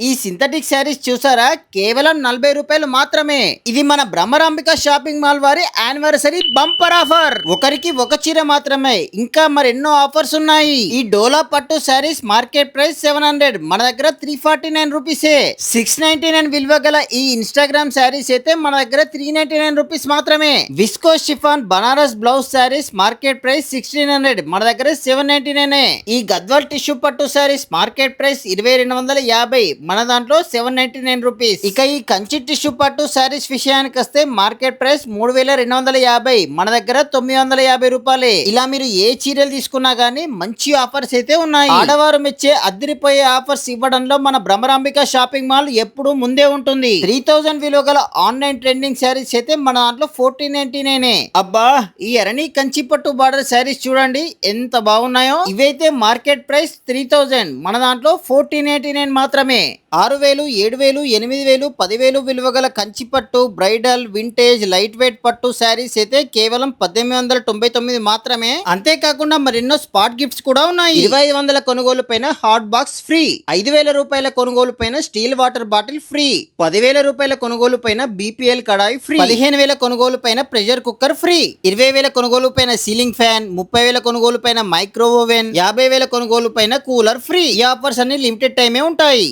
ఈ సింథటిక్ శారీస్ చూసారా, కేవలం 40 రూపాయలు మాత్రమే. ఇది మన భ్రమరాంబిక షాపింగ్ మాల్ వారి యానివర్సరీ బంపర్ ఆఫర్. ఒకరికి ఒక చీర మాత్రమే, ఇంకా మరెన్నో ఆఫర్స్ ఉన్నాయి. ఈ డోలా పట్టు శారీస్ మార్కెట్ ప్రైస్ 700, మన దగ్గర 349 రూపీసే. 699 విలువ గల ఈ ఇన్స్టాగ్రామ్ శారీస్ అయితే మన దగ్గర 399 రూపీస్ మాత్రమే. Visco chiffon Banaras blouse saris market price 1600, మన దగ్గర 799. ఈ గద్వాల్ టిష్యూ పట్టు శారీస్ మార్కెట్ ప్రైస్ 2250, మన దాంట్లో 799 రూపీస్. ఇక ఈ కంచి టిష్యూ పట్టు శారీస్ విషయానికి వస్తే మార్కెట్ ప్రైస్ 3250, మన దగ్గర 950 రూపాయలే. ఇలా మీరు ఏ చీరలు తీసుకున్నా గానీ మంచి ఆఫర్స్ అయితే ఉన్నాయి. ఆడవారు మెచ్చే అద్దరిపోయే ఆఫర్స్ ఇవ్వడంలో మన భ్రమరాంబిక షాపింగ్ మాల్ ఎప్పుడు ముందే ఉంటుంది. 3000 విలువ గల ఆన్లైన్ ట్రెండింగ్ శారీస్ అయితే మన దాంట్లో 1499. అబ్బా, ఈ ఎరణి కంచి పట్టు బార్డర్ శారీస్ చూడండి ఎంత బాగున్నాయో. ఇవైతే మార్కెట్ ప్రైస్ 3000, మన దాంట్లో 1489 మాత్రమే. 6000, 7000, 8000, 10000 విలువ గల కంచి పట్టు బ్రైడల్ వింటేజ్ లైట్ వెయిట్ పట్టు శారీస్ అయితే కేవలం 1899 మాత్రమే. అంతేకాకుండా మరెన్నో స్పాట్ గిఫ్ట్స్ కూడా ఉన్నాయి. 2500 కొనుగోలు పైన హాట్ బాక్స్ ఫ్రీ, 5000 రూపాయల కొనుగోలు పైన స్టీల్ వాటర్ బాటిల్ ఫ్రీ, 10000 రూపాయల కొనుగోలు పైన బీపీఎల్ కడాయి ఫ్రీ, 15000 కొనుగోలు పైన ప్రెషర్ కుక్కర్ ఫ్రీ, 20000 కొనుగోలు పైన సీలింగ్ ఫ్యాన్, 30000 కొనుగోలు పైన మైక్రో ఓవెన్, 50000 కొనుగోలు పైన కూలర్ ఫ్రీ. ఈ ఆఫర్స్ అన్ని లిమిటెడ్ టైమే ఉంటాయి.